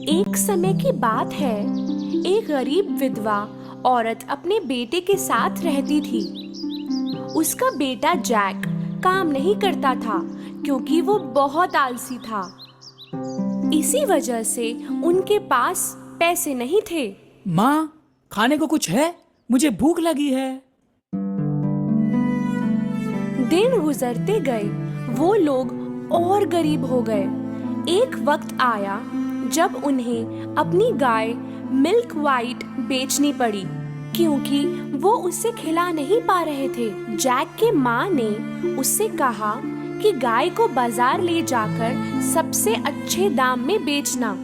एक समय की बात है, एक गरीब विधवा औरत अपने बेटे के साथ रहती थी। उसका बेटा जैक काम नहीं करता था क्योंकि वो बहुत आलसी था। इसी वजह से उनके पास पैसे नहीं थे। माँ, खाने को कुछ है? मुझे भूख लगी है। दिन गुजरते गए, वो लोग और गरीब हो गए। एक वक्त आया जब उन्हें अपनी गाय मिल्क वाइट बेचनी पड़ी क्योंकि वो उससे खिला नहीं पा रहे थे। जैक के माँ ने उससे कहा कि गाय को बाजार ले जाकर सबसे अच्छे दाम में बेचना,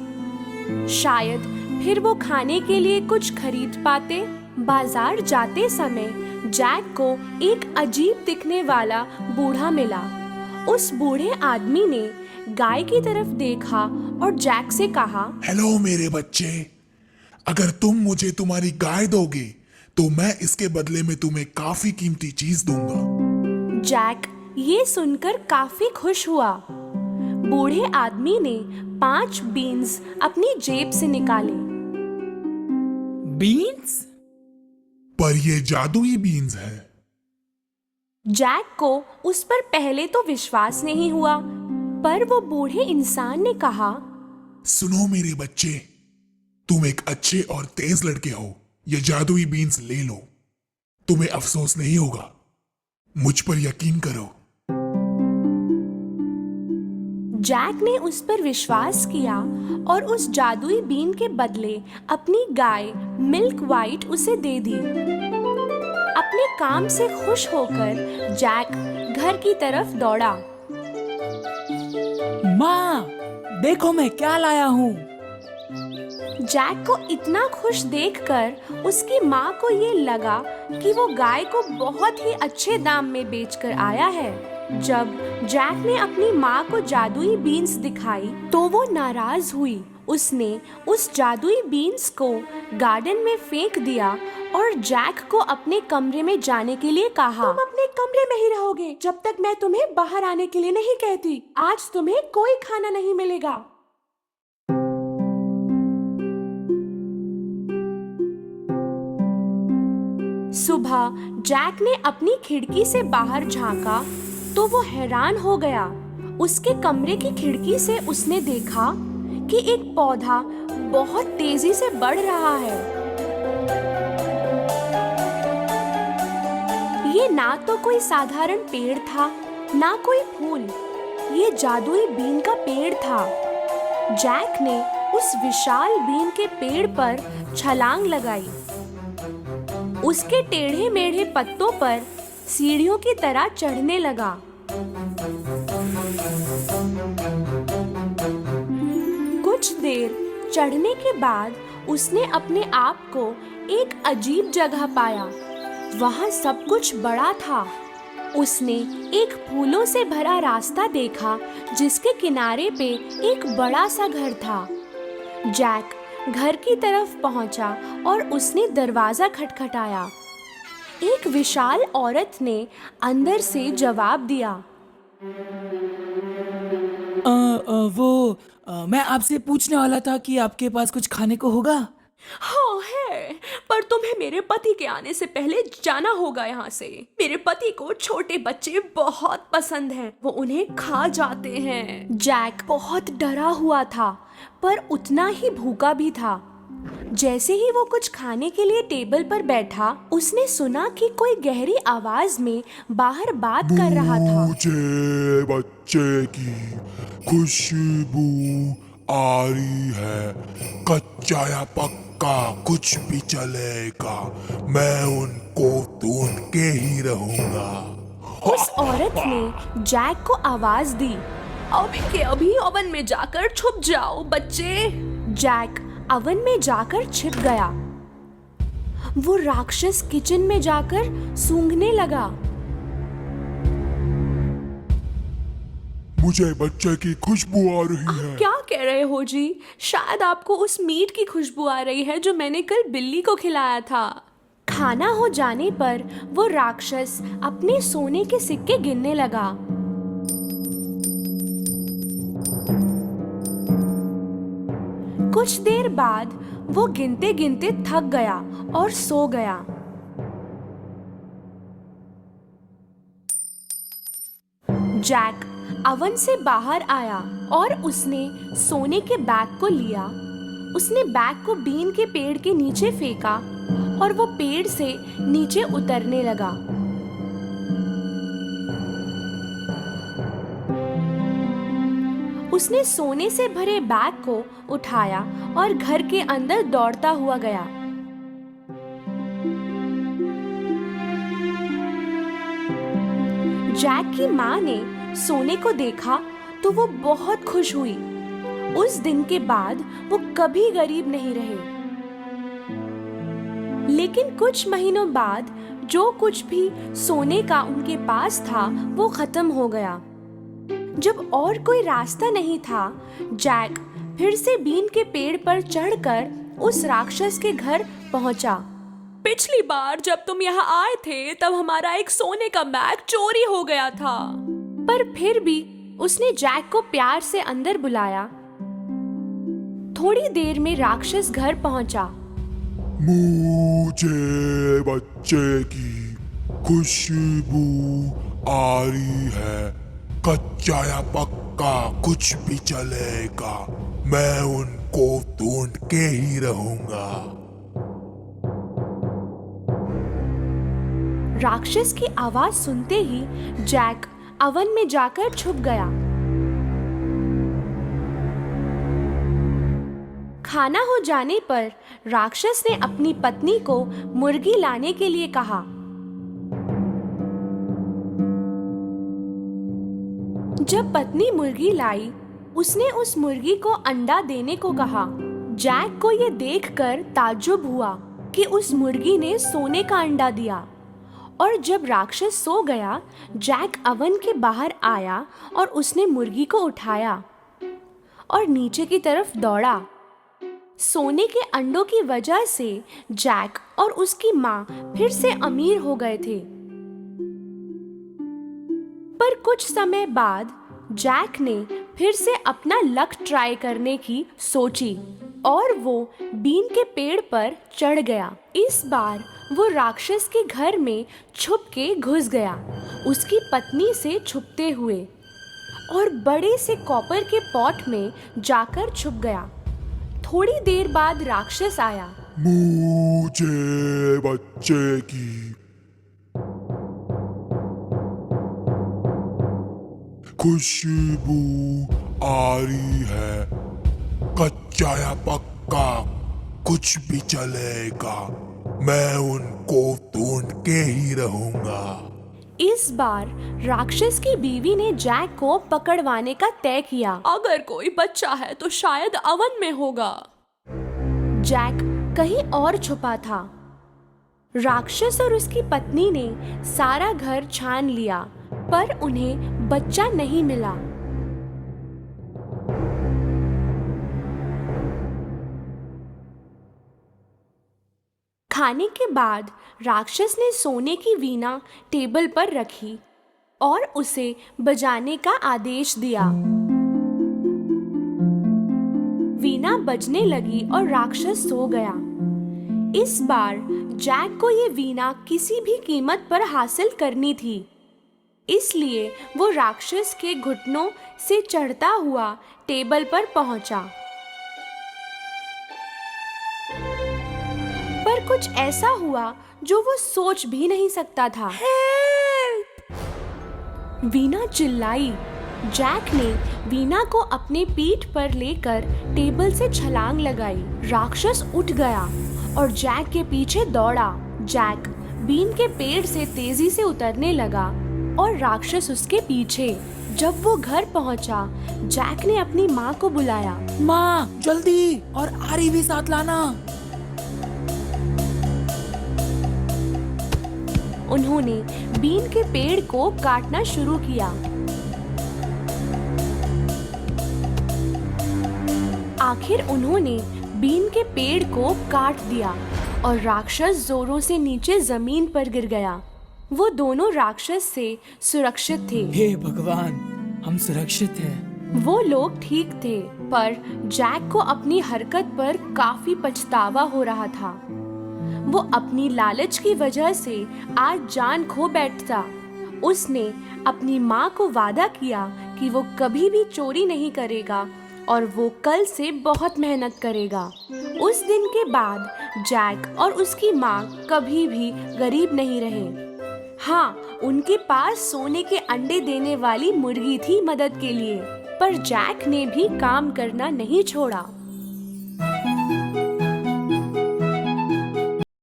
शायद फिर वो खाने के लिए कुछ खरीद पाते। बाजार जाते समय जैक को एक अजीब दिखने वाला बूढ़ा मिला। उस बूढ़े आदमी ने गाय की तरफ देखा और जैक से कहा, हेलो मेरे बच्चे, अगर तुम मुझे तुम्हारी गाय दोगे तो मैं इसके बदले में तुम्हें काफी कीमती चीज दूंगा। जैक ये सुनकर काफी खुश हुआ। बूढ़े आदमी ने 5 बीन्स अपनी जेब से निकाले। बीन्स? पर ये जादुई बीन्स है। जैक को उस पर पहले तो विश्वास नहीं हुआ, पर वो बूढ़े इंसान ने कहा, सुनो मेरे बच्चे, तुम एक अच्छे और तेज लड़के हो, ये जादुई बीन्स ले लो, तुम्हें अफसोस नहीं होगा, मुझ पर यकीन करो। जैक ने उस पर विश्वास किया और उस जादुई बीन के बदले अपनी गाय मिल्क वाइट उसे दे दी। अपने काम से खुश होकर जैक घर की तरफ दौड़ा। माँ, देखो मैं क्या लाया हूँ। जैक को इतना खुश देखकर उसकी माँ को ये लगा कि वो गाय को बहुत ही अच्छे दाम में बेचकर आया है। जब जैक ने अपनी माँ को जादुई बीन्स दिखाई तो वो नाराज हुई। उसने उस जादुई बीन्स को गार्डन में फेंक दिया और जैक को अपने कमरे में जाने के लिए कहा, तुम अपने कमरे में ही रहोगे जब तक मैं तुम्हें बाहर आने के लिए नहीं कहती। आज तुम्हें कोई खाना नहीं मिलेगा। सुबह जैक ने अपनी खिड़की से बाहर झांका तो वो हैरान हो गया। उसके कमरे की खिड़की से उसने देखा कि एक पौधा बहुत तेजी से बढ़ रहा है। ये ना तो कोई साधारण पेड़ था, ना कोई फूल, ये जादुई बीन का पेड़ था। जैक ने उस विशाल बीन के पेड़ पर छलांग लगाई। उसके टेढ़े मेढ़े पत्तों पर सीढ़ियों की तरह चढ़ने लगा। कुछ देर चढ़ने के बाद उसने अपने आप को एक अजीब जगह पाया। वहाँ सब कुछ बड़ा था। उसने एक फूलों से भरा रास्ता देखा जिसके किनारे पे एक बड़ा सा घर था। जैक घर की तरफ पहुंचा और उसने दरवाजा खटखटाया। एक विशाल औरत ने अंदर से जवाब दिया, मैं आपसे पूछने वाला था कि आपके पास कुछ खाने को होगा? हाँ है, पर तुम्हें मेरे पति के आने से पहले जाना होगा यहाँ से। मेरे पति को छोटे बच्चे बहुत पसंद हैं, वो उन्हें खा जाते हैं। जैक बहुत डरा हुआ था पर उतना ही भूखा भी था। जैसे ही वो कुछ खाने के लिए टेबल पर बैठा, उसने सुना कि कोई गहरी आवाज में बाहर बात कर रहा था। मुझे बच्चे की खुशबू आ रही है, कच्चा या पक्का कुछ भी चलेगा, मैं उनको ढूंढ के ही रहूंगा। उस औरत ने जैक को आवाज दी, अभी के अभी ओवन में जाकर छुप जाओ बच्चे। जैक ओवन में जाकर छिप गया। वो राक्षस किचन में जाकर सूंघने लगा। मुझे बच्चे की खुशबू आ रही है। क्या कह रहे हो जी? शायद आपको उस मीट की खुशबू आ रही है जो मैंने कल बिल्ली को खिलाया था। खाना हो जाने पर वो राक्षस अपने सोने के सिक्के गिनने लगा। कुछ देर बाद वो गिनते गिनते थक गया और सो गया। जैक अवन से बाहर आया और उसने सोने के बैग को लिया। उसने बैग को बीन के पेड़ के नीचे फेंका और वो पेड़ से नीचे उतरने लगा। उसने सोने से भरे बैग को उठाया और घर के अंदर दौड़ता हुआ गया। जैक की माँ ने सोने को देखा तो वो बहुत खुश हुई। उस दिन के बाद वो कभी गरीब नहीं रहे। लेकिन कुछ महीनों बाद जो कुछ भी सोने का उनके पास था वो खत्म हो गया। जब और कोई रास्ता नहीं था, जैक फिर से बीन के पेड़ पर चढ़कर उस राक्षस के घर पहुंचा। पिछली बार जब तुम यहाँ आए थे तब हमारा एक सोने का बैग चोरी हो गया था। पर फिर भी उसने जैक को प्यार से अंदर बुलाया। थोड़ी देर में राक्षस घर पहुंचा। मुझे बच्चे की खुशबू आ रही है। कच्चा या पक्का कुछ भी चलेगा, मैं उनको ढूंढ के ही रहूंगा। राक्षस की आवाज सुनते ही जैक अवन में जाकर छुप गया। खाना हो जाने पर राक्षस ने अपनी पत्नी को मुर्गी लाने के लिए कहा। जब पत्नी मुर्गी लाई, उसने उस मुर्गी को अंडा देने को कहा। जैक को ये देखकर ताज्जुब हुआ कि उस मुर्गी ने सोने का अंडा दिया। और जब राक्षस सो गया, जैक अवन के बाहर आया और उसने मुर्गी को उठाया और नीचे की तरफ दौड़ा। सोने के अंडों की वजह से जैक और उसकी माँ फिर से अमीर हो गए थे। पर कुछ समय बाद जैक ने फिर से अपना लक ट्राई करने की सोची और वो बीन के पेड़ पर चढ़ गया। इस बार वो राक्षस के घर में छुप के घुस गया, उसकी पत्नी से छुपते हुए, और बड़े से कॉपर के पॉट में जाकर छुप गया। थोड़ी देर बाद राक्षस आया। मुझे बच्चे की खुशबू आ रही है। कच्चा या पक्का कुछ भी चलेगा, मैं उनको ढूंढ के ही रहूंगा। इस बार राक्षस की बीवी ने जैक को पकड़वाने का तय किया। अगर कोई बच्चा है तो शायद अवन में होगा। जैक कहीं और छुपा था। राक्षस और उसकी पत्नी ने सारा घर छान लिया, पर उन्हें बच्चा नहीं मिला। खाने के बाद राक्षस ने सोने की वीणा टेबल पर रखी और उसे बजाने का आदेश दिया। वीणा बजने लगी और राक्षस सो गया। इस बार जैक को ये वीणा किसी भी कीमत पर हासिल करनी थी, इसलिए वो राक्षस के घुटनों से चढ़ता हुआ टेबल पर पहुंचा। पर कुछ ऐसा हुआ जो वो सोच भी नहीं सकता था। हेल्प! वीणा चिल्लाई। जैक ने वीणा को अपने पीठ पर लेकर टेबल से छलांग लगाई। राक्षस उठ गया और जैक के पीछे दौड़ा। जैक बीन के पेड़ से तेजी से उतरने लगा और राक्षस उसके पीछे। जब वो घर पहुंचा, जैक ने अपनी माँ को बुलाया। माँ, जल्दी, और आरी भी साथ लाना। उन्होंने बीन के पेड़ को काटना शुरू किया। आखिर उन्होंने बीन के पेड़ को काट दिया और राक्षस जोरों से नीचे जमीन पर गिर गया। वो दोनों राक्षस से सुरक्षित थे। हे भगवान, हम सुरक्षित हैं। वो लोग ठीक थे। पर जैक को अपनी हरकत पर काफी पछतावा हो रहा था। वो अपनी लालच की वजह से आज जान खो बैठता। उसने अपनी माँ को वादा किया कि वो कभी भी चोरी नहीं करेगा और वो कल से बहुत मेहनत करेगा। उस दिन के बाद जैक और उसकी माँ कभी भी गरीब नहीं रहे। हाँ, उनके पास सोने के अंडे देने वाली मुर्गी थी मदद के लिए, पर जैक ने भी काम करना नहीं छोड़ा।